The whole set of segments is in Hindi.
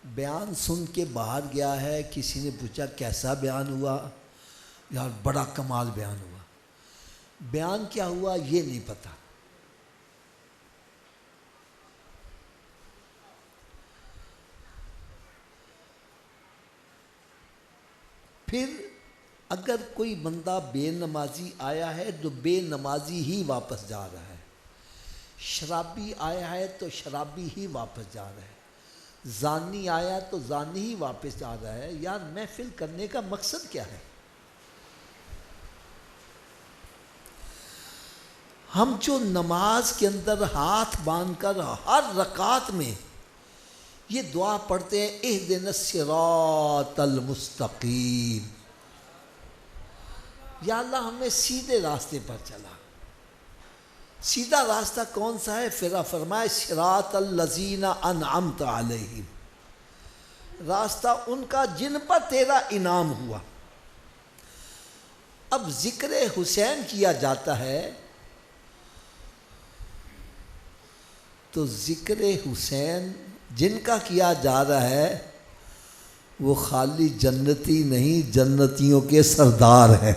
बयान सुन के बाहर गया है, किसी ने पूछा कैसा बयान हुआ? यार बड़ा कमाल बयान हुआ। बयान क्या हुआ ये नहीं पता। फिर अगर कोई बंदा बेनमाजी आया है तो बेनमाजी ही वापस जा रहा है, शराबी आया है तो शराबी ही वापस जा रहा है, जानी आया तो जानी ही वापस जा रहा है। यार महफिल करने का मकसद क्या है? हम जो नमाज के अंदर हाथ बांधकर हर रकात में ये दुआ पढ़ते हैं, इहदिनस सिरातल मुस्तकीम, या अल्लाह हमें सीधे रास्ते पर चला। सीधा रास्ता कौन सा है? फिर फरमाए सिरातल लजीना अनअमत अलैहिम, रास्ता उनका जिन पर तेरा इनाम हुआ। अब जिक्र हुसैन किया जाता है तो जिक्र हुसैन जिनका किया जा रहा है वो खाली जन्नती नहीं, जन्नतियों के सरदार हैं।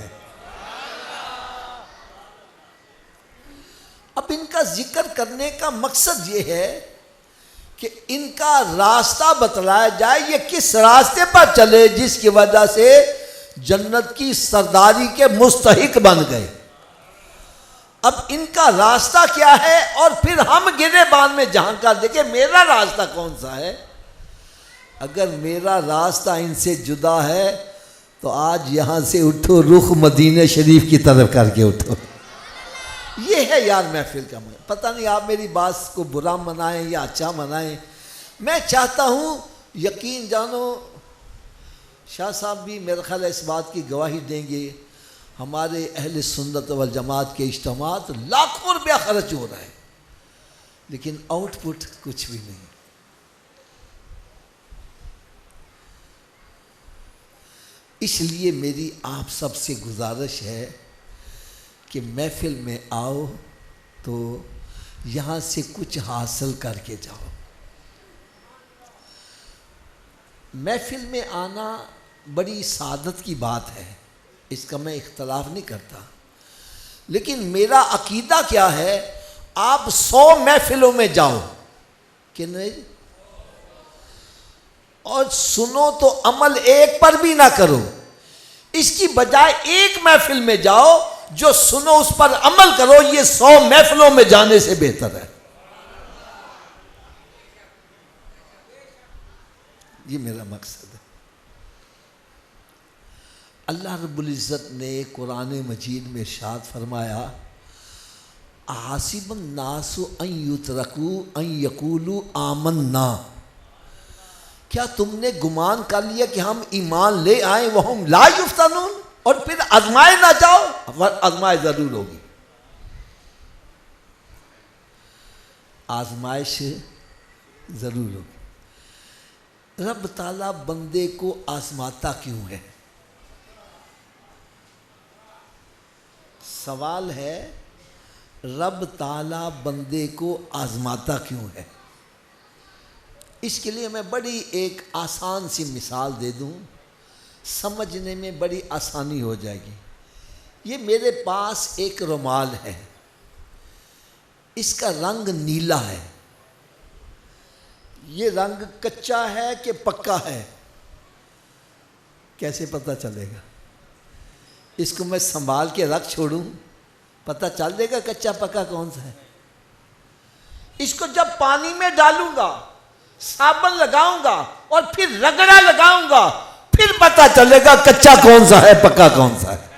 अब इनका जिक्र करने का मकसद ये है कि इनका रास्ता बतलाया जाए, ये किस रास्ते पर चले जिसकी वजह से जन्नत की सरदारी के मुस्तहिक बन गए। अब इनका रास्ता क्या है? और फिर हम गिरेबान में झांका देखे मेरा रास्ता कौन सा है। अगर मेरा रास्ता इनसे जुदा है तो आज यहाँ से उठो, रुख मदीने शरीफ की तरफ करके उठो। ये है यार महफिल का मजा। पता नहीं आप मेरी बात को बुरा मनाएं या अच्छा मनाएं, मैं चाहता हूँ यकीन जानो, शाह साहब भी मेरा ख्याल है इस बात की गवाही देंगे, हमारे अहले सुन्नत वल जमात के इज्तिमात लाखों रुपया खर्च हो रहा है लेकिन आउटपुट कुछ भी नहीं। इसलिए मेरी आप सबसे गुजारिश है कि महफिल में आओ तो यहाँ से कुछ हासिल करके जाओ। महफिल में आना बड़ी सादत की बात है, इसका मैं इख्तलाफ नहीं करता, लेकिन मेरा अकीदा क्या है, आप 100 महफिलों में जाओ कि नहीं, और सुनो तो अमल एक पर भी ना करो, इसकी बजाय एक महफिल में जाओ, जो सुनो उस पर अमल करो। ये 100 महफिलों में जाने से बेहतर है। ये मेरा मकसद है। अल्लाह रब्बुल इज़्ज़त ने कुरान मजीद में इरशाद फरमाया, आसिबन नासु अन युतरकू अन यकूलू आमन्ना, क्या तुमने गुमान कर लिया कि हम ईमान ले आए वह हम ला युफ्तनून, और फिर आजमाए ना जाओ? आजमाए जरूर होगी, आजमाइश जरूर होगी। रब ताला बंदे को आजमाता क्यों है? सवाल है, रब ताला बंदे को आजमाता क्यों है? इसके लिए मैं बड़ी एक आसान सी मिसाल दे दूं, समझने में बड़ी आसानी हो जाएगी। ये मेरे पास एक रुमाल है, इसका रंग नीला है। ये रंग कच्चा है कि पक्का है, कैसे पता चलेगा? इसको मैं संभाल के रख छोड़ूं, पता चल देगा कच्चा पक्का कौन सा है? इसको जब पानी में डालूंगा, साबुन लगाऊंगा और फिर रगड़ा लगाऊंगा, फिर पता चलेगा कच्चा कौन सा है पक्का कौन सा है।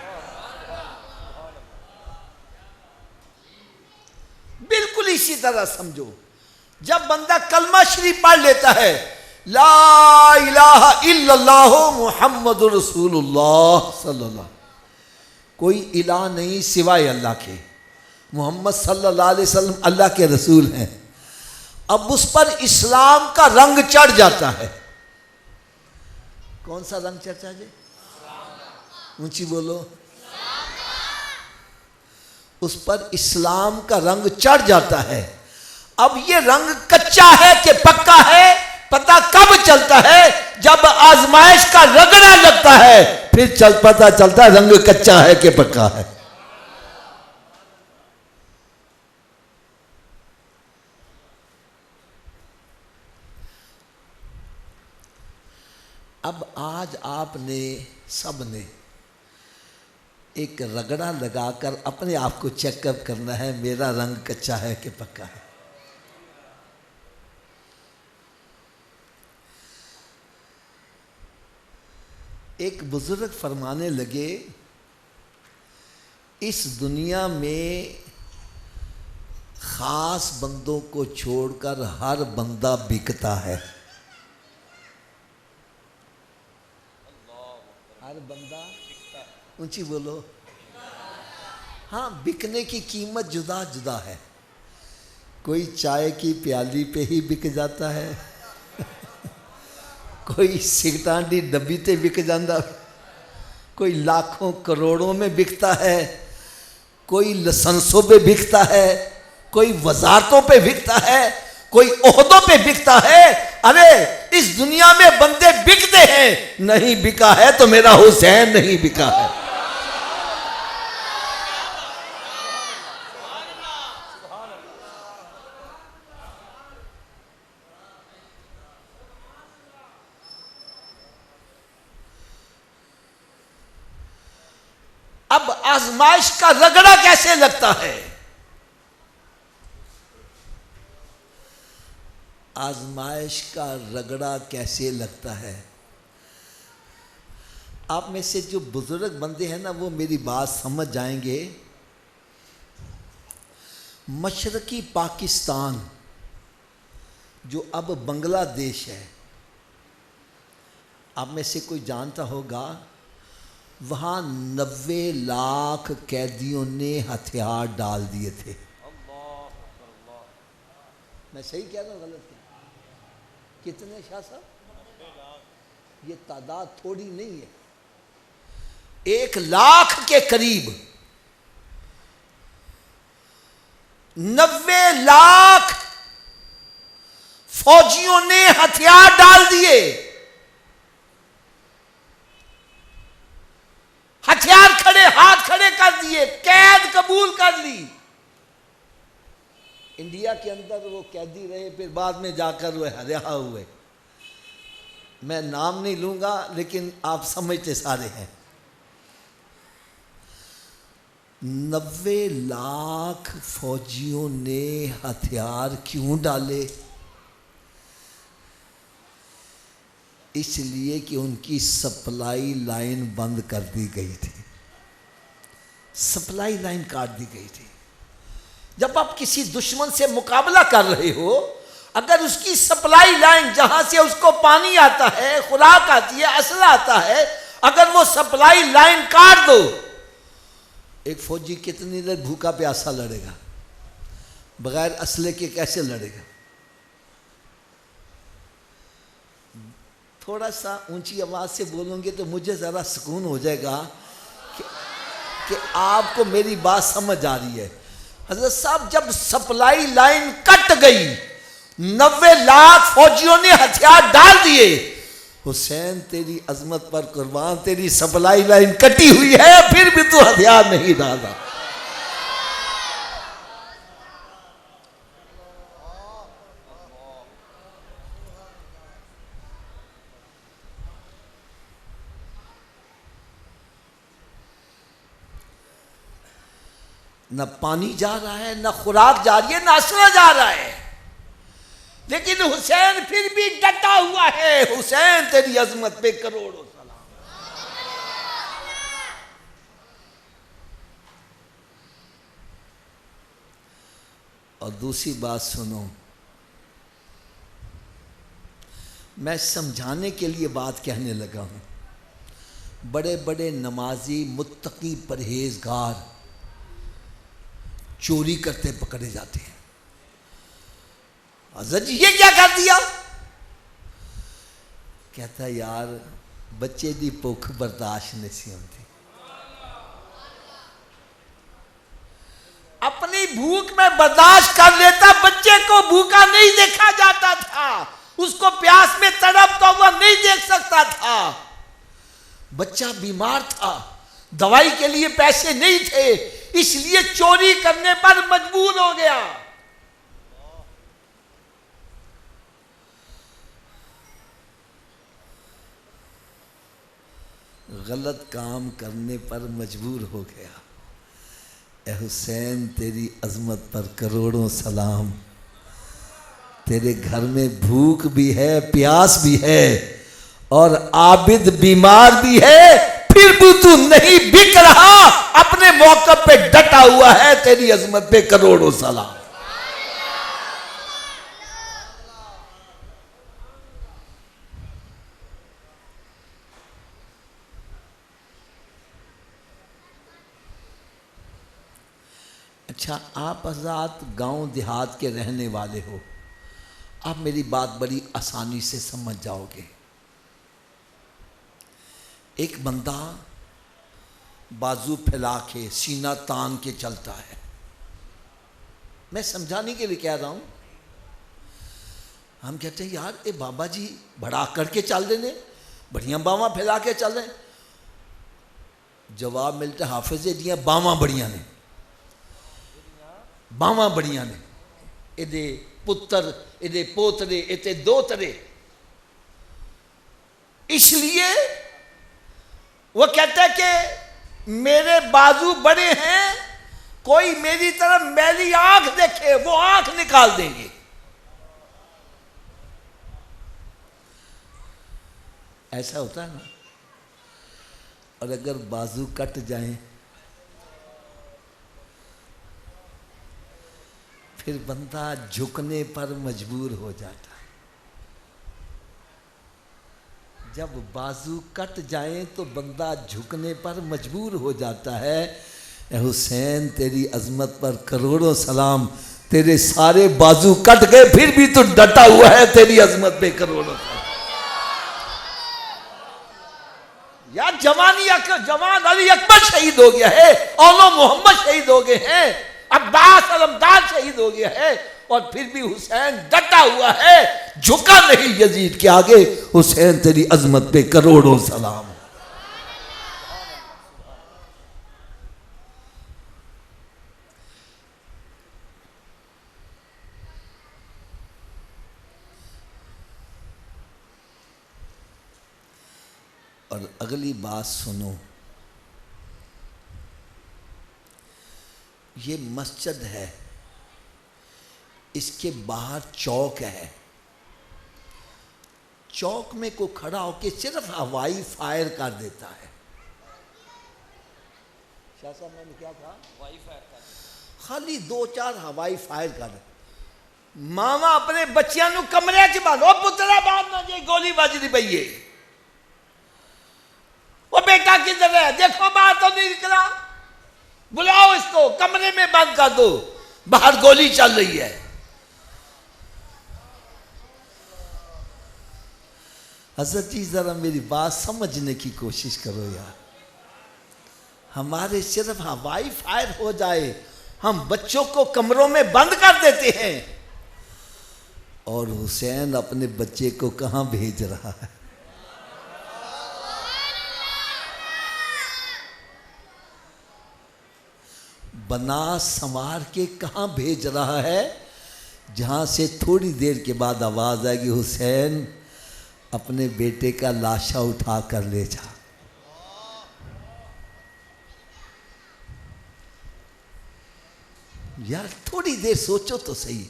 बिल्कुल इसी तरह समझो, जब बंदा कलमा शरीफ पढ़ लेता है, ला इलाहा इल्लल्लाहु मुहम्मदुर रसूलुल्लाह सल्लल्लाहु, कोई इलाह नहीं सिवाय अल्लाह के, मोहम्मद सल्लल्लाहु अलैहि वसल्लम अल्लाह के रसूल हैं। अब उस पर इस्लाम का रंग चढ़ जाता है। कौन सा रंग चढ़ता है? ऊंची बोलो। उस पर इस्लाम का रंग चढ़ जाता है। अब ये रंग कच्चा है कि पक्का है पता कब चलता है? जब आजमाइश का रगड़ा लगता है, फिर पता चलता है रंग कच्चा है कि पक्का है। अब आज आपने सबने एक रगड़ा लगाकर अपने आप को चेकअप करना है, मेरा रंग कच्चा है कि पक्का है। एक बुजुर्ग फरमाने लगे, इस दुनिया में खास बंदों को छोड़कर हर बंदा बिकता है। हर बंदा ऊंची बोलो। हाँ, बिकने की कीमत जुदा जुदा है। कोई चाय की प्याली पे ही बिक जाता है, कोई सिगटां दी डब्बी ते बिक जाता, कोई लाखों करोड़ों में बिकता है, कोई लाइसेंसों पे बिकता है, कोई वजारतों पे बिकता है, कोई ओहदों पे बिकता है। अरे इस दुनिया में बंदे बिकते हैं, नहीं बिका है तो मेरा हुसैन नहीं बिका है। अब आजमाइश का रगड़ा कैसे लगता है? आजमाइश का रगड़ा कैसे लगता है? आप में से जो बुजुर्ग बंदे हैं ना, वो मेरी बात समझ जाएंगे। मशरकी पाकिस्तान जो अब बांग्लादेश है, आप में से कोई जानता होगा, वहाँ 90 लाख कैदियों ने हथियार डाल दिए थे। मैं सही कह रहा हूँ गलत? कितने शाह साहब? ये तादाद थोड़ी नहीं है, 1 लाख के करीब 90 लाख फौजियों ने हथियार डाल दिए, हथियार खड़े, हाथ खड़े कर दिए, कैद कबूल कर ली। इंडिया के अंदर वो कैदी रहे, फिर बाद में जाकर वो रिहा हुए। मैं नाम नहीं लूंगा, लेकिन आप समझते सारे हैं। 90 लाख फौजियों ने हथियार क्यों डाले? इसलिए कि उनकी सप्लाई लाइन बंद कर दी गई थी, सप्लाई लाइन काट दी गई थी। जब आप किसी दुश्मन से मुकाबला कर रहे हो, अगर उसकी सप्लाई लाइन, जहां से उसको पानी आता है, खुराक आती है, असला आता है, अगर वो सप्लाई लाइन काट दो, एक फौजी कितनी देर भूखा प्यासा लड़ेगा? बगैर असले के कैसे लड़ेगा? थोड़ा सा ऊंची आवाज से बोलोगे तो मुझे जरा सुकून हो जाएगा कि आपको मेरी बात समझ आ रही है। हजरत साहब, जब सप्लाई लाइन कट गई, 90 लाख फौजियों ने हथियार डाल दिए। हुसैन तेरी अजमत पर कुर्बान, तेरी सप्लाई लाइन कटी हुई है, फिर भी तू हथियार नहीं डाला। न पानी जा रहा है, न खुराक जा रही है, न असला जा रहा है, लेकिन हुसैन फिर भी डटा हुआ है। हुसैन तेरी अजमत पे करोड़ों सलाम। और दूसरी बात सुनो, मैं समझाने के लिए बात कहने लगा हूं। बड़े बड़े नमाजी, मुत्तकी, परहेजगार चोरी करते पकड़े जाते हैं। हज़रत जी ये क्या कर दिया? कहता यार बच्चे दी भुख बर्दाश्त नहीं होती। अपनी भूख में बर्दाश्त कर लेता, बच्चे को भूखा नहीं देखा जाता था। उसको प्यास में तड़पता हुआ नहीं देख सकता था। बच्चा बीमार था, दवाई के लिए पैसे नहीं थे, इसलिए चोरी करने पर मजबूर हो गया। गलत काम करने पर मजबूर हो गया। ए हुसैन, तेरी अजमत पर करोड़ों सलाम। तेरे घर में भूख भी है, प्यास भी है, और आबिद बीमार भी है, फिर भी तू नहीं बिक रहा, अपने मौके पे डटा हुआ है। तेरी अजमत पे करोड़ों सलाम। अच्छा, आप हज़रात गांव देहात के रहने वाले हो, आप मेरी बात बड़ी आसानी से समझ जाओगे। एक बंदा बाजू फैला के, सीना तान के चलता है। मैं समझाने के लिए कह रहा हूं। हम कहते हैं यार ये बाबा जी बढ़ा करके चल देने, बढ़िया बावा फैला के चल रहे। जवाब मिलता हाफिज दियाँ बावा बढ़िया ने, बावा बढ़िया ने, इदे पुत्र, इदे पोतरे, इते दोतरे। इसलिए वो कहता है कि मेरे बाजू बड़े हैं, कोई मेरी तरफ मैली आंख देखे वो आंख निकाल देंगे। ऐसा होता है ना। और अगर बाजू कट जाए फिर बंदा झुकने पर मजबूर हो जाता है। जब बाजू कट जाए तो बंदा झुकने पर मजबूर हो जाता है। ए हुसैन, तेरी अजमत पर करोड़ों सलाम। तेरे सारे बाजू कट गए फिर भी तू डटा हुआ है। तेरी अजमत पे करोड़ों सलाम। यार जवान अली अकबर शहीद हो गया है, औलो मोहम्मद शहीद हो गए हैं, अब्बास अलमदार शहीद हो गया है, और फिर भी हुसैन डटा हुआ है, झुका नहीं यजीद के आगे। हुसैन, तेरी अजमत पे करोड़ों सलाम। और अगली बात सुनो, ये मस्जिद है, इसके बाहर चौक है। चौक में को खड़ा होके सिर्फ हवाई फायर कर देता है। शाह साहब, मैंने क्या कहा? हवाई फायर कर, खाली 2-4 हवाई फायर कर। मामा अपने बच्चियां नु कमरे च बांधो, पुत्रा बाहर ना जाए, गोली बजदी पई है। वो बेटा किधर है? देखो बाहर तो नहीं निकला, बुलाओ इसको, कमरे में बंद कर दो, बाहर गोली चल रही है। हज़रत जी, जरा मेरी बात समझने की कोशिश करो यार। हमारे सिर्फ हवाई फायर हो जाए, हम बच्चों को कमरों में बंद कर देते हैं, और हुसैन अपने बच्चे को कहां भेज रहा है? बना संवार के कहां भेज रहा है? जहां से थोड़ी देर के बाद आवाज आएगी, हुसैन अपने बेटे का लाशा उठा कर ले जा। यार थोड़ी देर सोचो तो सही।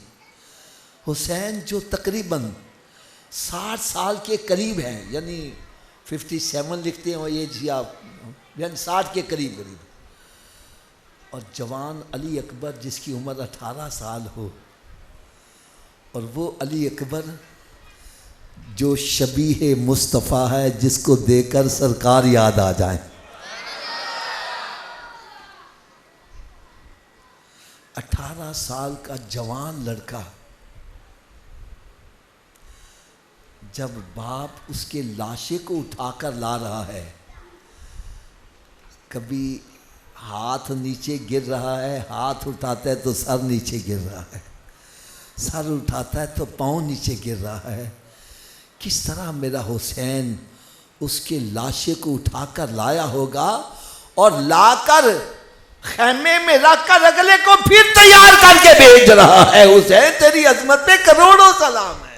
हुसैन जो तकरीबन 60 साल के करीब हैं, यानी 57 लिखते हो ये जी आप, यानी 60 के करीब करीब, और जवान अली अकबर जिसकी उम्र 18 साल हो, और वो अली अकबर जो शबीह मुस्तफ़ा है, जिसको देकर सरकार याद आ जाए। 18 साल का जवान लड़का, जब बाप उसके लाशे को उठाकर ला रहा है, कभी हाथ नीचे गिर रहा है, हाथ उठाता है तो सर नीचे गिर रहा है, सर उठाता है तो पाँव नीचे गिर रहा है, किस तरह मेरा हुसैन उसके लाशे को उठाकर लाया होगा और लाकर खेमे में रखकर अगले को फिर तैयार करके भेज रहा है। हुसैन तेरी अजमत पे करोड़ों सलाम है।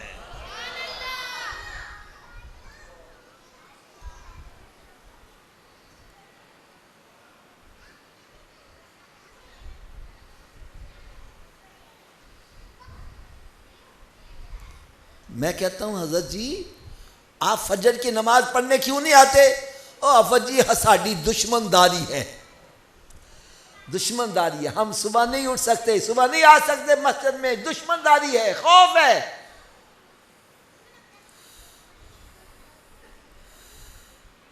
मैं कहता हूं हजरत जी आप फजर की नमाज पढ़ने क्यों नहीं आते? ओ अफज जी साड़ी दुश्मनदारी है, दुश्मनदारी है, हम सुबह नहीं उठ सकते, सुबह नहीं आ सकते मस्जिद में, दुश्मनदारी है, खौफ है।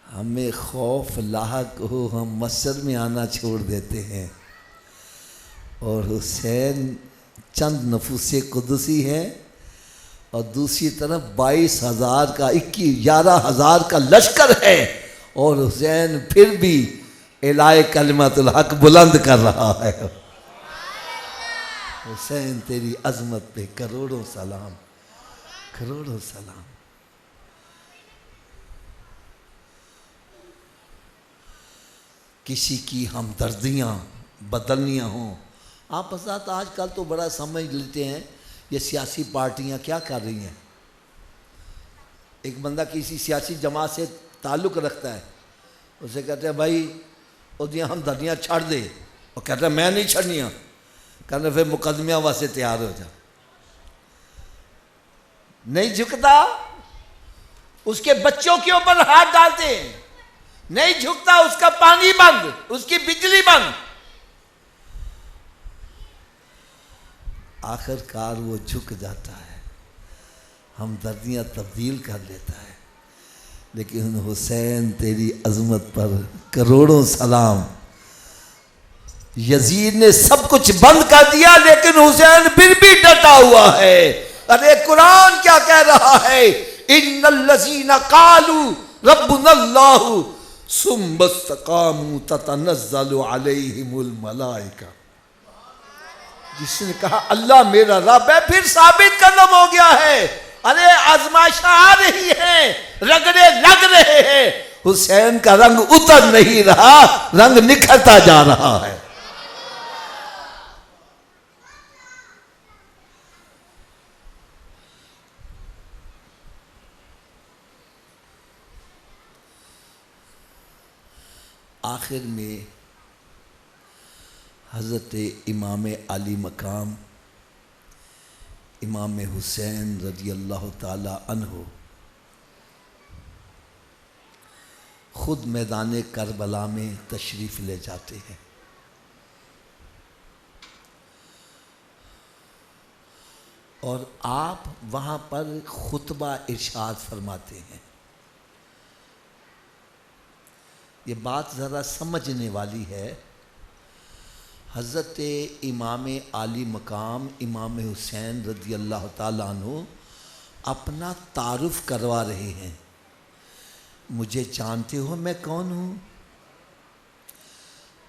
हमें खौफ लाहक हो हम मस्जिद में आना छोड़ देते हैं। और हुसैन चंद नफूसे कुदसी हैं और दूसरी तरफ 22,000 का 11,000 का लश्कर है और हुसैन फिर भी इलाए कलिमतुल हक बुलंद कर रहा है। हुसैन तेरी अजमत पे करोड़ों सलाम, करोड़ों सलाम। किसी की हमदर्दियाँ बदलनियाँ हों, आप हज़रात आजकल तो बड़ा समझ लेते हैं ये सियासी पार्टियां क्या कर रही हैं। एक बंदा किसी सियासी जमात से ताल्लुक़ रखता है, उसे कहते हैं भाई उदियाँ हम दर्दियाँ छड़ दे, और कहता है मैं नहीं छड़निया, कहते फिर मुकदमिया वास्ते तैयार हो जा। नहीं झुकता, उसके बच्चों के ऊपर हाथ डालते हैं, नहीं झुकता, उसका पानी बंद, उसकी बिजली बंद। आखिरकार वो झुक जाता है, हमदर्दियाँ तब्दील कर लेता है। लेकिन हुसैन तेरी अजमत पर करोड़ों सलाम। यजीद ने सब कुछ बंद कर दिया लेकिन हुसैन फिर भी डटा हुआ है। अरे कुरान क्या कह रहा है? इन्नल्लज़ीना क़ालू रब्बुनल्लाहु सुम्मा इस्तक़ामू ततनज़्ज़लु अलैहिमुल मलाइका। जिसने कहा अल्लाह मेरा रब है फिर साबित कदम हो गया है। अरे आजमाइश आ रही है, रगड़े लग रहे हैं, हुसैन का रंग उतर नहीं रहा, रंग निखरता जा रहा है। आखिर में हज़रत इमाम आली मकाम इमाम हुसैन रज़ी अल्लाह ताला अन्हो ख़ुद मैदान करबला में तशरीफ़ ले जाते हैं और आप वहाँ पर खुतबा इरशाद फरमाते हैं। ये बात ज़रा समझने वाली है। हज़रत इमाम आली मकाम इमाम हुसैन रज़ी अल्लाह ताला अन्हु अपना तारुफ़ करवा रहे हैं। मुझे जानते हो मैं कौन हूँ?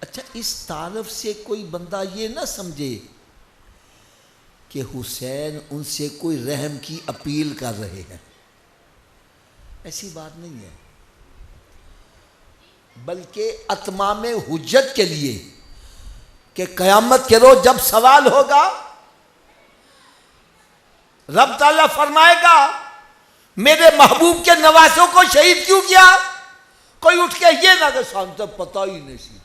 अच्छा, इस तारुफ़ से कोई बंदा ये ना समझे कि हुसैन उनसे कोई रहम की अपील कर रहे हैं, ऐसी बात नहीं है। बल्कि अतमाम हुज्जत के लिए कि क़यामत के रोज़ जब सवाल होगा, रब ताला फरमाएगा मेरे महबूब के नवासों को शहीद क्यों किया? कोई उठ के ये ना कि सानू तो पता ही नहीं सी,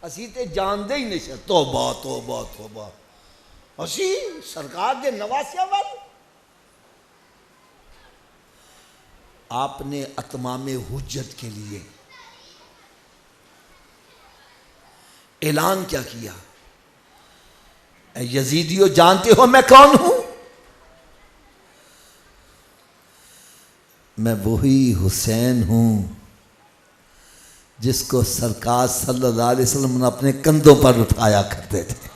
असी तो जानते ही नहीं सी। तौबा तौबा तौबा, असी सरकार के नवासिया वाल। आपने अतमाम हुज्जत के लिए ऐलान क्या किया? यजीदियों जानते हो मैं कौन हूं? मैं वही हुसैन हूं जिसको सरकार सल्लल्लाहु अलैहि वसल्लम ने अपने कंधों पर उठाया करते थे।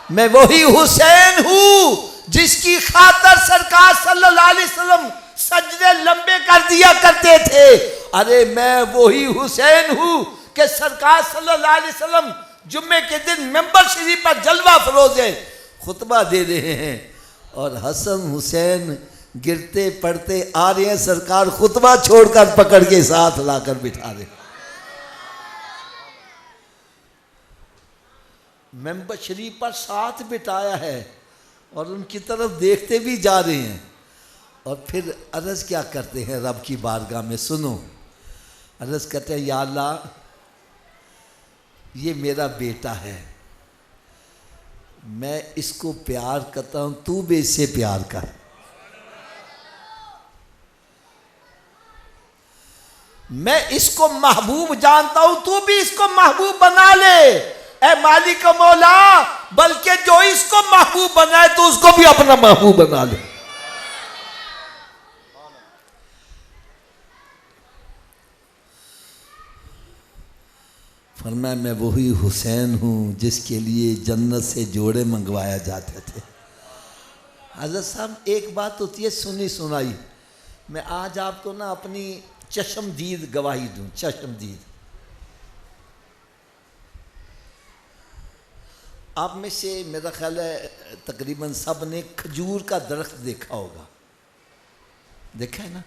मैं वही हुसैन हूं जिसकी खातर सरकार सल्लल्लाहु अलैहि वसल्लम सजदे लंबे कर दिया करते थे। अरे मैं वही हुसैन हूं कि सरकार सल्लल्लाहु अलैहि वसल्लम जुम्मे के दिन मेंबर शरीफ पर जलवा फरोज़ खुतबा दे रहे हैं और हसन हुसैन गिरते पड़ते आ रहे हैं, सरकार खुतबा छोड़कर पकड़ के साथ लाकर बिठा रहे। मेंबर शरीफ पर साथ बिठाया है और उनकी तरफ देखते भी जा रहे हैं। और फिर अर्ज़ क्या करते हैं रब की बारगाह में, सुनो। अर्ज़ करते हैं, या अल्लाह ये मेरा बेटा है, मैं इसको प्यार करता हूं, तू भी इससे प्यार कर। मैं इसको महबूब जानता हूं, तू भी इसको महबूब बना ले ए मालिक मौला, बल्कि जो इसको महबूब बनाए तो उसको भी अपना महबूब बना ले। फरमाया, मैं वही हुसैन हूँ जिसके लिए जन्नत से जोड़े मंगवाया जाते थे। हज़रत साहब एक बात होती है सुनी सुनाई, मैं आज आपको ना अपनी चश्मदीद गवाही दूँ। चश्मदीद, आप में से मेरा ख्याल है तकरीबन सब ने खजूर का दरख्त देखा होगा, देखा है ना।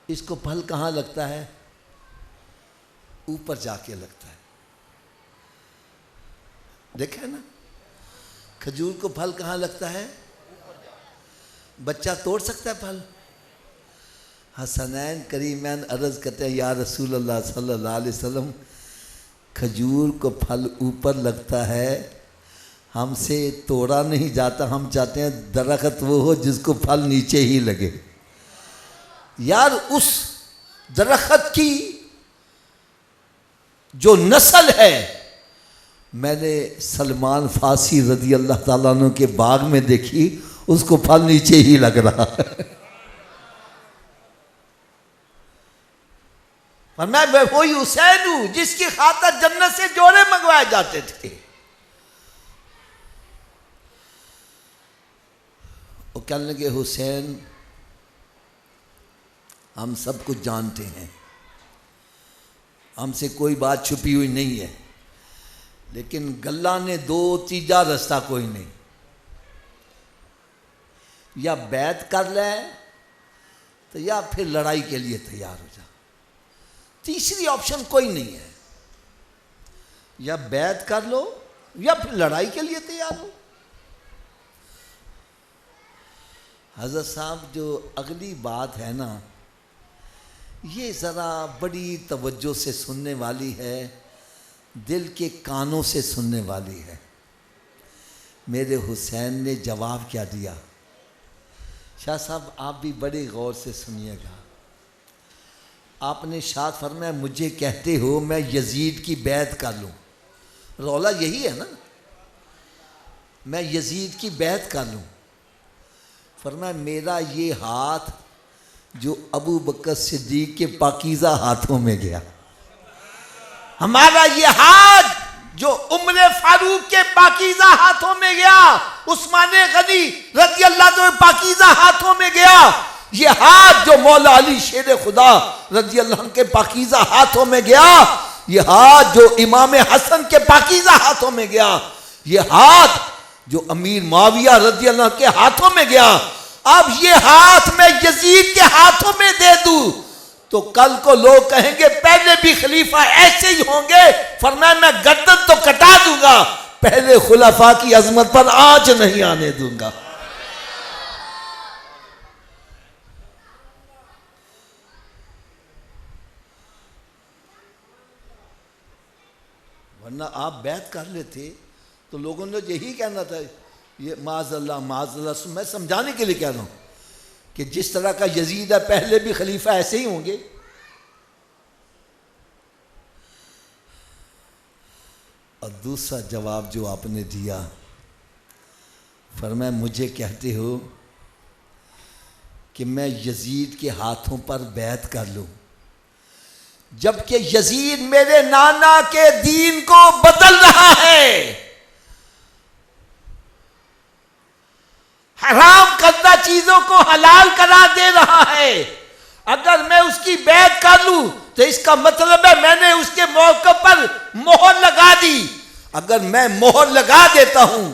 इसको फल कहाँ लगता है? ऊपर जाके लगता है, देखा है ना। खजूर को फल कहाँ लगता है? बच्चा तोड़ सकता है फल? हसनैन करीमैन अर्ज़ करते हैं, या रसूल अल्लाह सल्लल्लाहु अलैहि वसल्लम, खजूर को फल ऊपर लगता है, हमसे तोड़ा नहीं जाता, हम चाहते हैं दरख्त वो हो जिसको फल नीचे ही लगे। यार उस दरख्त की जो नस्ल है, मैंने सलमान फारसी रज़ी अल्लाह ताला अन्हु के बाग में देखी, उसको फल नीचे ही लग रहा है। और मैं वही हुसैन हूं जिसकी खातिर जन्नत से जोड़े मंगवाए जाते थे। वो कहने लगे, हुसैन हम सब कुछ जानते हैं, हमसे कोई बात छुपी हुई नहीं है, लेकिन गल्ला ने दो तीजा रास्ता कोई नहीं, या बैत कर ले तो या फिर लड़ाई के लिए तैयार हो जा, तीसरी ऑप्शन कोई नहीं है। या बैत कर लो या फिर लड़ाई के लिए तैयार हो। हज़रत साहब जो अगली बात है ना, ये ज़रा बड़ी तवज्जो से सुनने वाली है, दिल के कानों से सुनने वाली है। मेरे हुसैन ने जवाब क्या दिया? शाह साहब आप भी बड़े गौर से सुनिएगा। आपने शाद फरमाया, मुझे कहते हो मैं यजीद की बैत कर लूँ, रौला यही है ना, मैं यजीद की बैत कर लूँ। फरमाया, मेरा ये हाथ जो अबू बकर सिद्दीक के पाकीज़ा हाथों में गया, हमारा ये हाथ जो उम्र फारूक के पाकीज़ा हाथों में गया, उस्मान गनी रज़ी अल्लाह के पाकीज़ा हाथों में गया, ये हाथ जो मौला अली शेर खुदा रज़ी अल्लाह के पाकीज़ा हाथों में गया, ये हाथ जो इमाम हसन के पाकीज़ा हाथों में गया, ये हाथ जो अमीर माविया रज़ी अल्लाह के हाथों में गया, अब ये हाथ मैं यजीद के हाथों में दे दूं तो कल को लोग कहेंगे पहले भी खलीफा ऐसे ही होंगे। फरमाया, मैं गर्दन तो कटा दूंगा, पहले खुलाफा की अजमत पर आंच नहीं आने दूंगा। वरना आप बैत कर लेते तो लोगों ने यही कहना था, ये माज़अल्लाह माज़अल्लाह। मैं समझाने के लिए कह रहा हूँ कि जिस तरह का यजीद है पहले भी खलीफा ऐसे ही होंगे। और दूसरा जवाब जो आपने दिया, फरमाया, मुझे कहते हो कि मैं यजीद के हाथों पर बैत कर लूँ, जबकि यजीद मेरे नाना के दीन को बदल रहा है, हराम करदा चीजों को हलाल करा दे रहा है। अगर मैं उसकी बैत कर लूं तो इसका मतलब है मैंने उसके मौके पर मोहर लगा दी। अगर मैं मोहर लगा देता हूं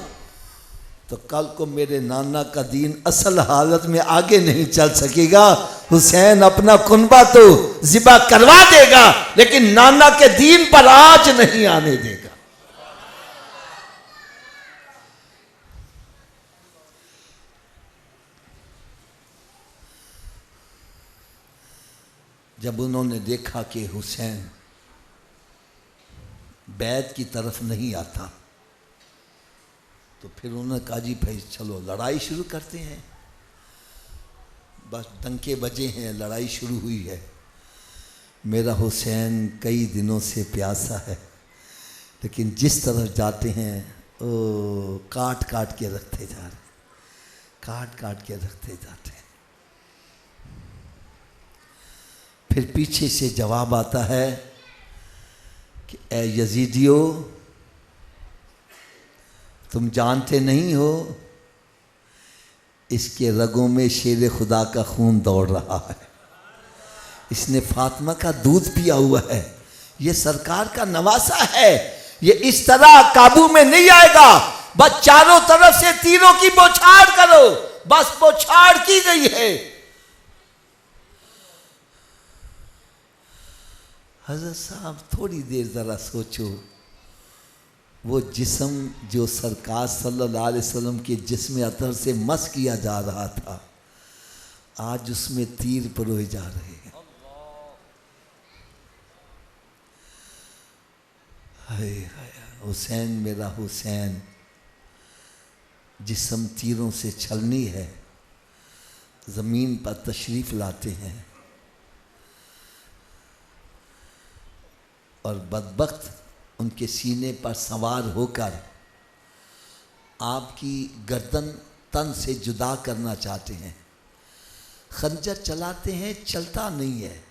तो कल को मेरे नाना का दीन असल हालत में आगे नहीं चल सकेगा। हुसैन अपना कुनबा तो ज़िबा करवा देगा, लेकिन नाना के दीन पर आज नहीं आने देगा। जब उन्होंने देखा कि हुसैन बैत की तरफ नहीं आता, तो फिर उन्होंने कहा जी भाई चलो लड़ाई शुरू करते हैं। बस डंके बजे हैं, लड़ाई शुरू हुई है। मेरा हुसैन कई दिनों से प्यासा है, लेकिन जिस तरफ जाते हैं ओ काट काट के रखते जा रहे, काट काट के रखते जाते हैं। फिर पीछे से जवाब आता है कि ए यजीदियो, तुम जानते नहीं हो इसके रगों में शेर खुदा का खून दौड़ रहा है, इसने फातिमा का दूध पिया हुआ है, ये सरकार का नवासा है, ये इस तरह काबू में नहीं आएगा। बस चारों तरफ से तीरों की बौछार करो, बस बौछार की गई है। हज़रत साहब थोड़ी देर ज़रा सोचो, वो जिस्म जो सरकार सल्लल्लाहु अलैहि वसल्लम के जिस्म अतर से मस किया जा रहा था, आज उसमें तीर परोए जा रहे हैं। हाय हाय हुसैन, मेरा हुसैन, जिस्म तीरों से छलनी है, ज़मीन पर तशरीफ़ लाते हैं और बदबख्त उनके सीने पर सवार होकर आपकी गर्दन तन से जुदा करना चाहते हैं। खंजर चलाते हैं, चलता नहीं है,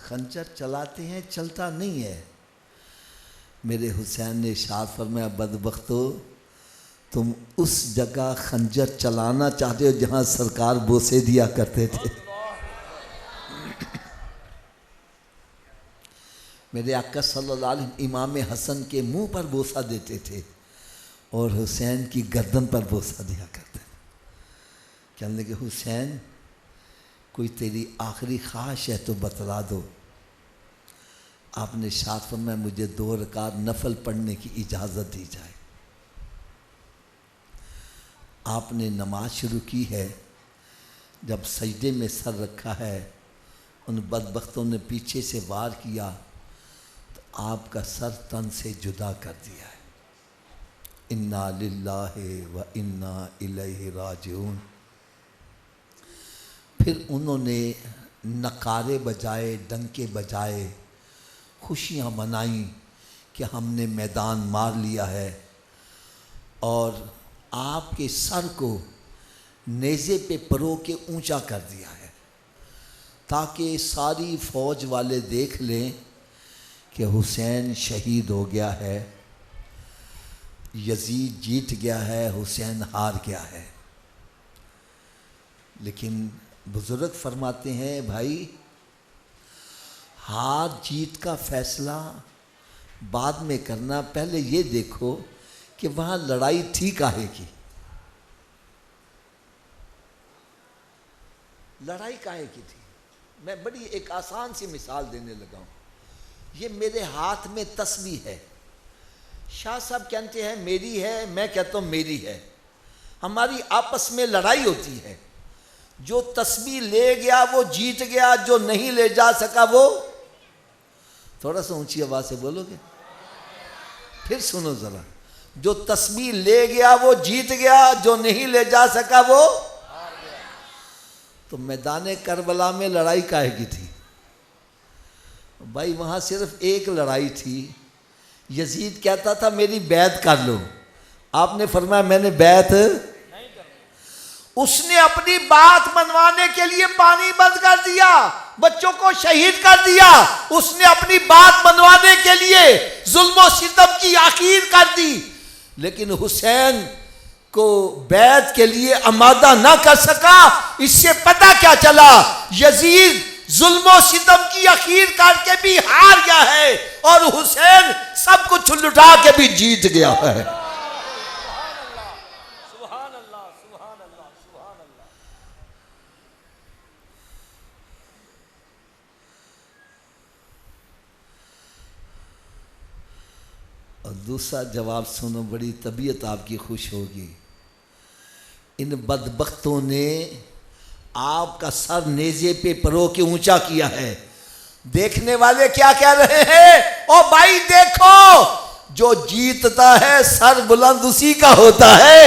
खंजर चलाते हैं, चलता नहीं है। मेरे हुसैन ने इरशाद फरमाया, बदबख्तो तुम उस जगह खंजर चलाना चाहते हो जहाँ सरकार बोसे दिया करते थे। मेरे आका सल्लल्लाहु अलैहि वसल्लम इमाम हसन के मुंह पर बोसा देते थे और हुसैन की गर्दन पर बोसा दिया करते थे। कहने लगे, हुसैन कोई तेरी आखिरी ख्वाहिश है तो बतला दो। आपने इरशाद फरमाया, मुझे 2 रकात नफल पढ़ने की इजाज़त दी जाए। आपने नमाज शुरू की है, जब सजदे में सर रखा है, उन बदबख्तों ने पीछे से वार किया तो आपका सर तन से जुदा कर दिया है। इन्ना लिल्लाहि व इन्ना इलैहि राजिऊन। फिर उन्होंने नकारे बजाए, डंके बजाए, खुशियाँ मनाई कि हमने मैदान मार लिया है, और आपके सर को नेज़े पे परो के ऊंचा कर दिया है ताकि सारी फौज वाले देख लें कि हुसैन शहीद हो गया है, यजीद जीत गया है, हुसैन हार गया है। लेकिन बुजुर्ग फरमाते हैं, भाई हार जीत का फैसला बाद में करना, पहले ये देखो कि वहाँ लड़ाई थी काहे की, लड़ाई काहे की थी। मैं बड़ी एक आसान सी मिसाल देने लगा हूँ। ये मेरे हाथ में तस्बीह है, शाह साहब कहते हैं मेरी है, मैं कहता हूँ मेरी है। हमारी आपस में लड़ाई होती है, जो तस्बीह ले गया वो जीत गया, जो नहीं ले जा सका वो, थोड़ा सा ऊंची आवाज से बोलोगे, फिर सुनो जरा, जो तस्बीह ले गया वो जीत गया, जो नहीं ले जा सका वो हार गया। तो मैदान करबला में लड़ाई काहे की थी भाई? वहां सिर्फ एक लड़ाई थी। यजीद कहता था मेरी बैत कर लो, आपने फरमाया मैंने बैत नहीं करनी। उसने अपनी बात मनवाने के लिए पानी बंद कर दिया, बच्चों को शहीद कर दिया। उसने अपनी बात मनवाने के लिए जुल्म सितम की आखिर कर दी, लेकिन हुसैन को बैत के लिए आमादा ना कर सका। इससे पता क्या चला, यजीद जुल्म सितम की आखिर करके भी हार गया है और हुसैन सब कुछ लुटा के भी जीत गया है। दूसरा जवाब सुनो, बड़ी तबीयत आपकी खुश होगी। इन बदबख्तों ने आपका सर नेज़े पे परो के ऊंचा किया है। देखने वाले क्या कह रहे हैं? ओ भाई देखो, जो जीतता है सर बुलंद उसी का होता है।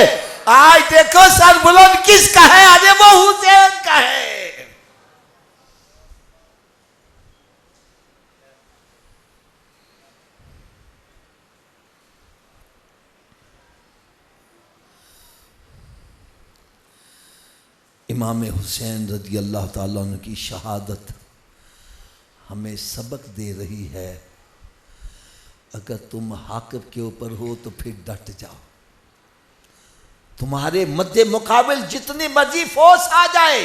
आज देखो सर बुलंद किसका है? अरे वो हुसैन का है। इमाम हुसैन रज़ी अल्लाह ताला अन्हु की शहादत हमें सबक दे रही है, अगर तुम हक के ऊपर हो तो फिर डट जाओ। तुम्हारे मद्दे मुकाबिल जितनी मर्जी फोर्स आ जाए,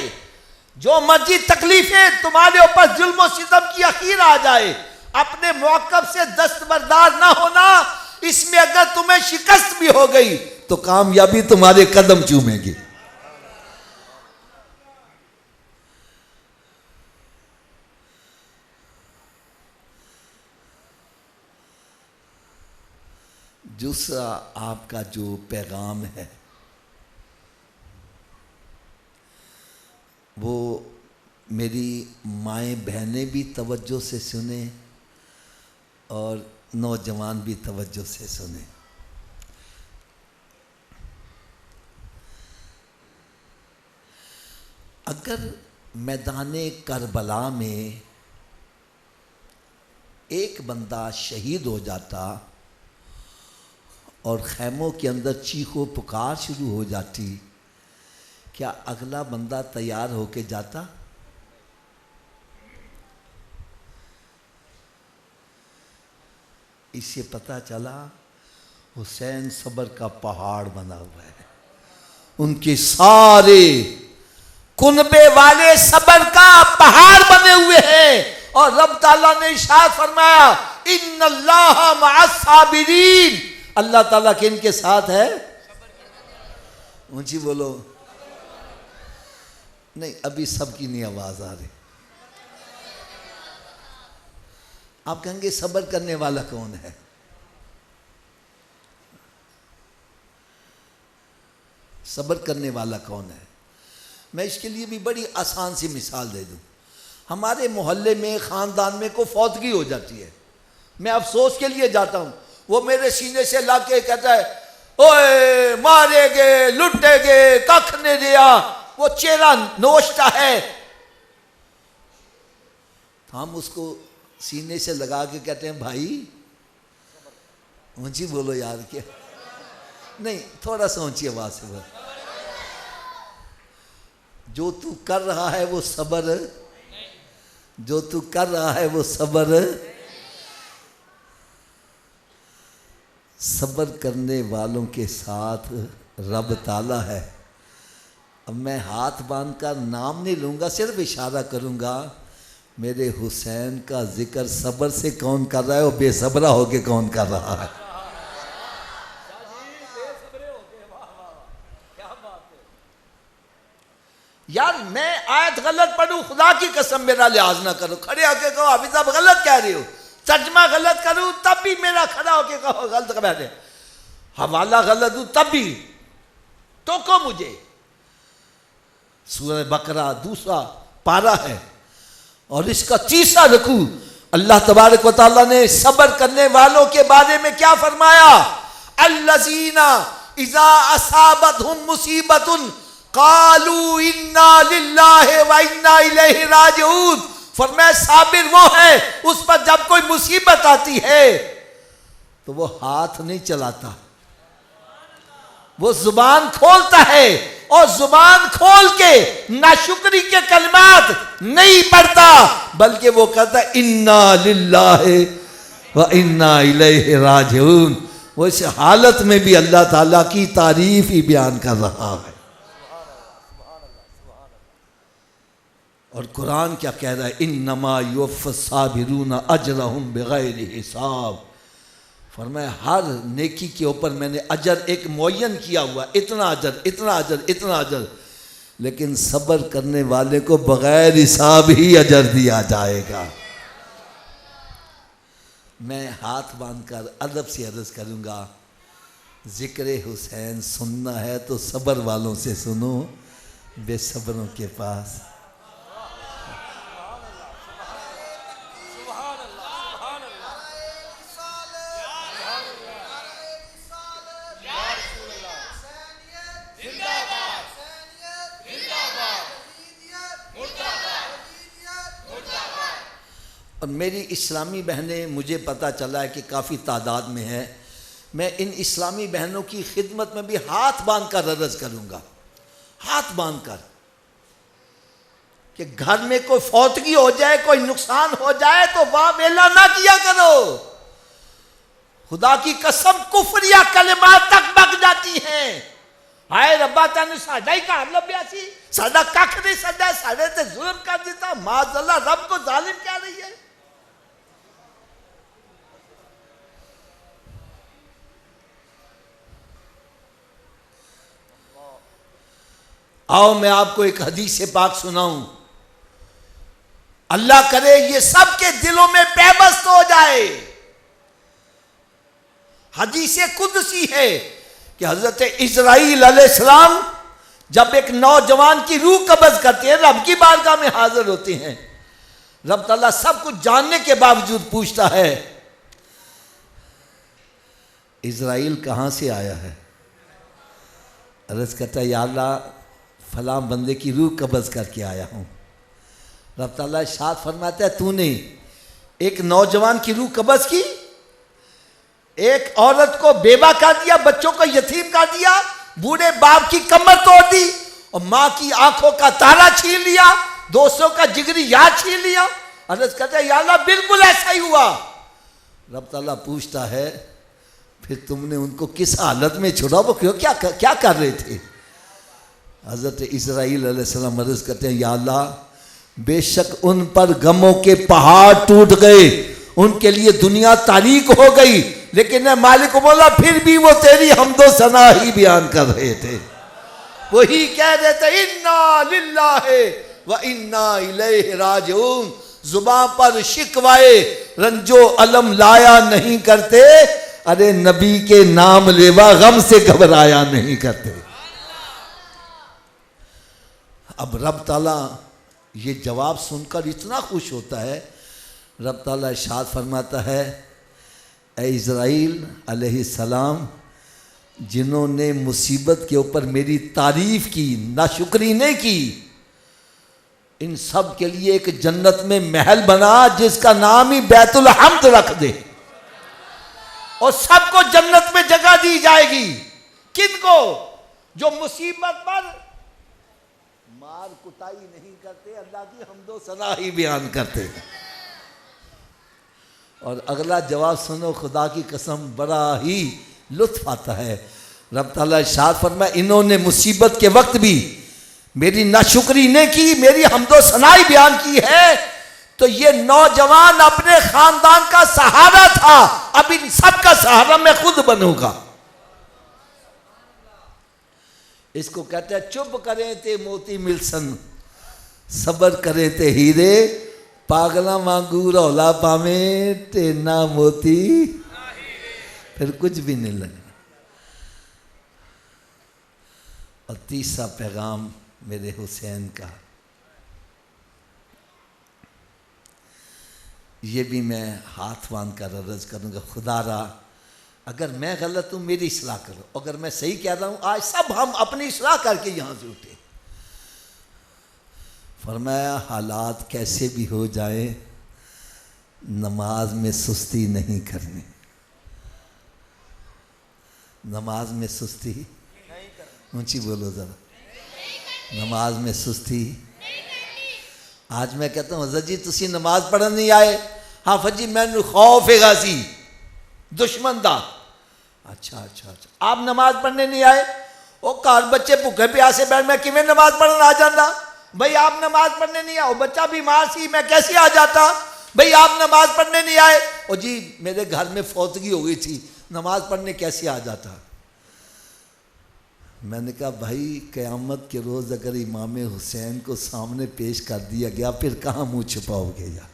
जो मर्जी तकलीफें तुम्हारे ऊपर जुल्म सितम की अखीर आ जाए, अपने मौक़िफ़ से दस्तबरदार ना होना। इसमें अगर तुम्हें शिकस्त भी हो गई तो कामयाबी तुम्हारे कदम चूमेगी। दूसरा आपका जो पैगाम है वो मेरी माएँ बहनें भी तवज्जो से सुने और नौजवान भी तवज्जो से सुने। अगर मैदाने करबला में एक बंदा शहीद हो जाता और खैमों के अंदर चीखो पुकार शुरू हो जाती, क्या अगला बंदा तैयार होके जाता? इससे पता चला हुसैन सब्र का पहाड़ बना हुआ है। उनके सारे कुनबे वाले सब्र का पहाड़ बने हुए हैं। और रब ताला ने इरशाद फरमाया, इन्नल्लाह मअस साबिरीन, अल्लाह ताला किन के साथ है? ऊंची बोलो। नहीं, अभी सबकी नहीं आवाज आ रही। आप कहेंगे सब्र करने वाला कौन है? सब्र करने वाला कौन है? मैं इसके लिए भी बड़ी आसान सी मिसाल दे दूं। हमारे मोहल्ले में, ख़ानदान में कोई फौतगी हो जाती है, मैं अफसोस के लिए जाता हूँ, वो मेरे सीने से ला के कहता है, ओए मारेगे लुटेगे कख ने दिया, वो चेहरा नोचता है। हम उसको सीने से लगा के कहते हैं, भाई ऊंची बोलो यार। क्या नहीं, थोड़ा सा ऊंची आवाज से बोलो। जो तू कर रहा है वो सब्र, जो तू कर रहा है वो सब्र। सब्र करने वालों के साथ रब ताला है। अब मैं हाथ बांध कर नाम नहीं लूँगा, सिर्फ इशारा करूँगा, मेरे हुसैन का जिक्र सब्र से कौन कर रहा है और बेसब्रा होके कौन कर रहा है? यार मैं आयत गलत पढ़ूँ, खुदा की कसम मेरा लिहाज ना करो। खड़े होके कहो हाफिज साहब गलत कह रहे हो, तर्जमा गलत करूँ तब भी मेरा खड़ा होके कहो गलत कह रहे, हवाला गलत हूँ तब भी टोको मुझे। सूरह बकरा दूसरा पारा है और इसका तीसरा रुकू अल्लाह तबारक व तआला ने सब्र करने वालों के बारे में क्या फरमाया? अल्लज़ीना इज़ा असाबतहुम मुसीबतुन कालू इन्ना लिल्लाहि व इन्ना इलैहि राजिऊन। फरमाया साबिर वो है उस पर जब कोई मुसीबत आती है तो वो हाथ नहीं चलाता, वो जुबान खोलता है और जुबान खोल के नाशुक्री के कलमात नहीं पढ़ता, बल्कि वो कहता है इन्ना लिल्लाहि व इन्ना इलैहि राजिऊन। वो इस हालत में भी अल्लाह ताला की तारीफ ही बयान कर रहा है। और कुरान क्या कह रहा है? इन्नमा युवफ़्फ़स साबिरून अजरहुम बिगैरि हिसाब। फरमाया हर नेकी के ऊपर मैंने अजर एक मुअय्यन किया हुआ, इतना अजर इतना अजर इतना अजर, लेकिन सब्र करने वाले को बगैर हिसाब ही अजर दिया जाएगा। मैं हाथ बांधकर अदब से अर्ज करूँगा, ज़िक्र हुसैन सुनना है तो सब्र वालों से सुनो, बेसब्रों के पास। और मेरी इस्लामी बहनें, मुझे पता चला है कि काफ़ी तादाद में है, मैं इन इस्लामी बहनों की खिदमत में भी हाथ बांध कर अर्ज करूँगा, हाथ बांध कर, कि घर में कोई फौतगी हो जाए, कोई नुकसान हो जाए तो वाह वेला ना किया करो। खुदा की कसम कुफ्र या कलिमात तक बक जाती हैं। हाय रब्बा तेन साडा ही घर लभ्या सी, साडा कख नहीं सदा, साडे ते जुल्म कर दिता, माज़अल्लाह रब को जालिम कह रही है। आओ मैं आपको एक हदीस से पाक सुनाऊं, अल्लाह करे ये सब के दिलों में पैबस्त हो जाए। हदीस कुदसी है कि हजरत इस्राईल अलैहिस्सलाम जब एक नौजवान की रूह कब्ज करते हैं, रब की बारगाह में हाजिर होते हैं, रब ताला सब कुछ जानने के बावजूद पूछता है, इस्राईल कहाँ से आया है? अर्ज करता है, या अल्लाह फलां बंदे की रूह कब्ज करके आया हूँ। रब ताला इरशाद फरमाता है, तूने एक नौजवान की रूह कब्ज की, एक औरत को बेवा कर दिया, बच्चों को यतीम कर दिया, बूढ़े बाप की कमर तोड़ दी और माँ की आंखों का तारा छीन लिया, दोस्तों का जिगरी याद छीन लिया। अर्ज करता है, या अल्लाह बिल्कुल ऐसा ही हुआ। रब ताला पूछता है, फिर तुमने उनको किस हालत में छोड़ा, वो क्यों क्या कर रहे थे? हज़रत इस्राईल अलैहिस्सलाम अर्ज़ करते हैं, या अल्लाह बेशक उन पर गमों के पहाड़ टूट गए, उनके लिए दुनिया तारीक हो गई, लेकिन मालिक को बोला फिर भी वो तेरी हम्दो सना ही बयान कर रहे थे। वही कह देते इन्ना लिल्लाहि व इन्ना इलैहि राजिऊन, जुबान पर शिकवाए रंजो अलम लाया नहीं करते, अरे नबी के नाम लेवा गम से घबराया नहीं करते। अब रब ताला ये जवाब सुनकर इतना खुश होता है, रब ताला इरशाद फरमाता है, ए इस्राईल अलैहिस्सलाम, जिन्होंने मुसीबत के ऊपर मेरी तारीफ की, नाशुक्री नहीं की, इन सब के लिए एक जन्नत में महल बना जिसका नाम ही बैतुल हम्द रख दे, और सबको जन्नत में जगह दी जाएगी। किनको? जो मुसीबत पर मार कुटाई नहीं करते, अल्लाह की हम्दो सना ही बयान करते हैं। और अगला जवाब सुनो, खुदा की कसम बड़ा ही लुत्फ आता है। रब ताला इरशाद फरमाए, इन्होंने मुसीबत के वक्त भी मेरी नाशुक्री ने की, मेरी हम्दो सना ही बयान की है, तो ये नौजवान अपने खानदान का सहारा था, अब इन सब का सहारा मैं खुद बनूंगा। इसको कहते हैं, चुप करें ते मोती मिलसन, सबर करें ते हीरे, पागला वांगू रौला पावे ते ना मोती, फिर कुछ भी नहीं लगना। और तीसरा पैगाम मेरे हुसैन का, ये भी मैं हाथ बांध कर अर्ज करूँगा, खुदारा अगर मैं गलत हूँ मेरी इस्लाह करो, अगर मैं सही कह रहा हूँ, आज सब हम अपनी इस्लाह करके यहाँ से उठे। फरमाया, हालात कैसे भी हो जाए नमाज में सुस्ती नहीं करनी, नमाज में सुस्ती, ऊंची बोलो ज़रा, नमाज में सुस्ती। आज मैं कहता हूँ, हज़रत जी तुसी नमाज पढ़न नहीं आए? हाफिज़ जी मैनू खौफ है गासी दुश्मन दा। अच्छा अच्छा अच्छा, आप नमाज पढ़ने नहीं आए? वो घर बच्चे भुखे प्यासे बैठ, मैं किमें नमाज पढ़न आ जाता? भाई आप नमाज पढ़ने नहीं आओ, बच्चा बीमार सी, मैं कैसे आ जाता? भाई आप नमाज पढ़ने नहीं आए? ओ जी मेरे घर में फौतगी हो गई थी, नमाज पढ़ने कैसे आ जाता? मैंने कहा भाई क़यामत के रोज़ अगर इमाम हुसैन को सामने पेश कर दिया गया, फिर कहाँ मुँह छुपाओगे यार?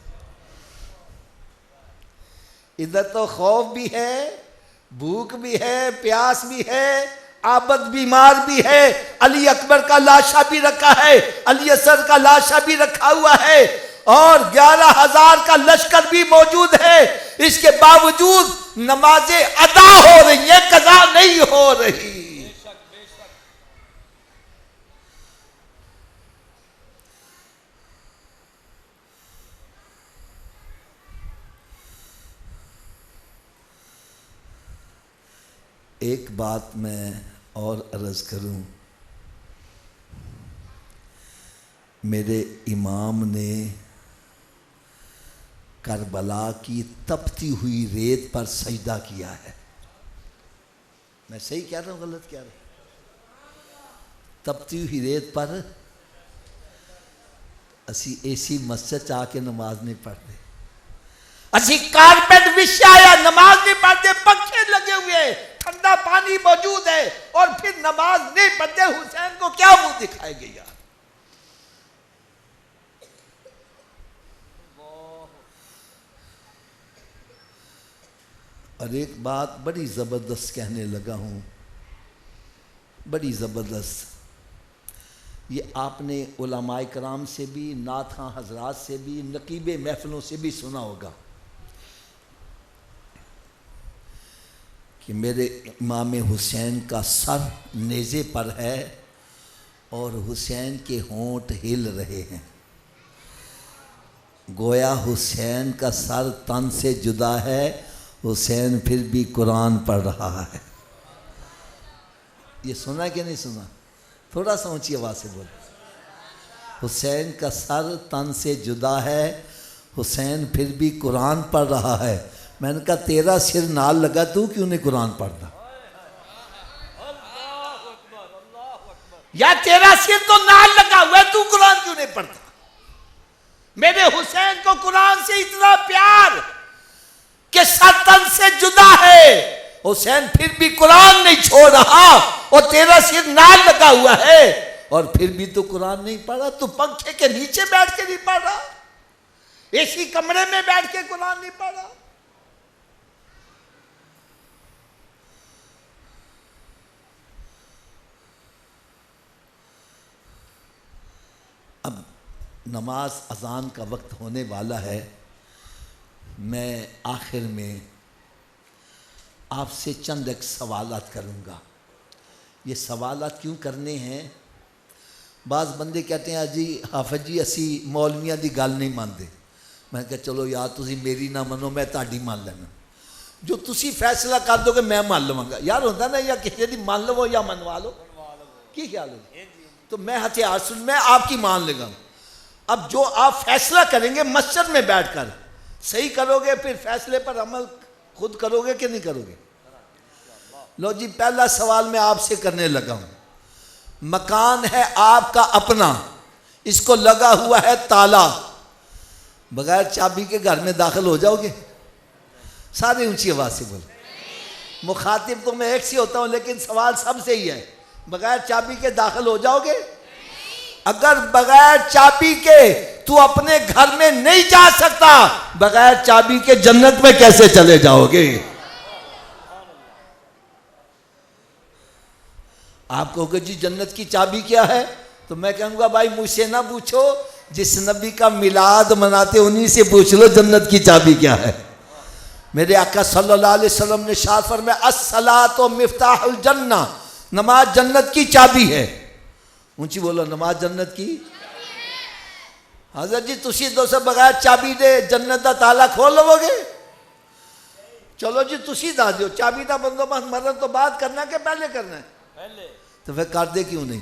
इधर तो खौफ भी है, भूख भी है, प्यास भी है, आबद बीमार भी है, अली अकबर का लाशा भी रखा है, अली असर का लाशा भी रखा हुआ है, और 11,000 का लश्कर भी मौजूद है। इसके बावजूद नमाजें अदा हो रही है, कज़ा नहीं हो रही। एक बात मैं और अर्ज करूं, मेरे इमाम ने करबला की तपती हुई रेत पर सजदा किया है। मैं सही कह रहा हूं गलत कह रहा हूं? तपती हुई रेत पर असी ऐसी मस्जिद च आके नमाज नहीं पढ़ते, असी कारपेट बिछाया नमाज नहीं पढ़ते, पंखे लगे हुए, ठंडा पानी मौजूद है, और फिर नमाज नहीं पढ़ते। हुसैन को क्या मुंह दिखाएंगे यार? और एक बात बड़ी जबरदस्त कहने लगा हूं, बड़ी जबरदस्त। ये आपने उलमाए कराम से भी, नात खां हजरात से भी, नकीबे महफिलों से भी सुना होगा कि मेरे इमाम हुसैन का सर नेज़े पर है और हुसैन के होंठ हिल रहे हैं, गोया हुसैन का सर तन से जुदा है, हुसैन फिर भी कुरान पढ़ रहा है। ये सुना कि नहीं सुना? थोड़ा सा ऊंची आवाज से बोलो। हुसैन का सर तन से जुदा है, हुसैन फिर भी कुरान पढ़ रहा है। मैंने कहा तेरा सिर नाल लगा, तू क्यों नहीं कुरान पढ़ता? या तेरा सिर तो नाल लगा हुआ है, तू कुरान क्यों नहीं पढ़ता? मेरे हुसैन को कुरान से इतना प्यार कि सर तन से जुदा है, हुसैन फिर भी कुरान नहीं छोड़ रहा, और तेरा सिर नाल लगा हुआ है और फिर भी तो कुरान नहीं पढ़ा। तू पंखे के नीचे बैठ के नहीं पढ़ रहा, एसी कमरे में बैठ के कुरान नहीं पढ़ रहा। अब नमाज अजान का वक्त होने वाला है। मैं आखिर में आपसे चंद एक सवालात करूँगा। ये सवालात क्यों करने हैं? बाज़ बंदे कहते हैं जी हाफिज जी असी मौलवियां दी गल नहीं मानते। मैं कहा चलो यार तुसी मेरी ना मनो, मैं ताड़ी मान लेना। जो तुसी फैसला कर दोगे मैं मान लवांगा। यार होता ना, या किसी दी मान लवो या मनवा लो, की ख्याल है? तो मैं हथियार सुन, मैं आपकी मान लेगा। अब जो आप फैसला करेंगे मस्जिद में बैठकर सही करोगे, फिर फैसले पर अमल खुद करोगे कि नहीं करोगे? लो जी, पहला सवाल मैं आपसे करने लगा हूं। मकान है आपका अपना, इसको लगा हुआ है ताला, बगैर चाबी के घर में दाखिल हो जाओगे? सारी ऊंची आवाज से बोलो। मुखातिब तो मैं एक से होता हूं, लेकिन सवाल सबसे ही है, बगैर चाबी के दाखिल हो जाओगे? अगर बगैर चाबी के तू अपने घर में नहीं जा सकता, बगैर चाबी के जन्नत में कैसे चले जाओगे? आप कहोगे जी जन्नत की चाबी क्या है? तो मैं कहूँगा भाई मुझसे ना पूछो, जिस नबी का मिलाद मनाते उन्हीं से पूछ लो जन्नत की चाबी क्या है। मेरे आका सल्लल्लाहु अलैहि वसल्लम ने शाद फरमाया अस्सलातु मिफ्ताहुल जन्ना, नमाज जन्नत की चाबी है। ऊंची बोलो, नमाज जन्नत की। हज़रत जी तुसी दो से बगैर चाबी दे जन्नत का ताला खोल लोगे? चलो जी तुसी दस दो, चाबी का बंदोबस्त मरन तो बाद करना कि पहले करना है? पहले। तो फिर कर दे क्यों नहीं?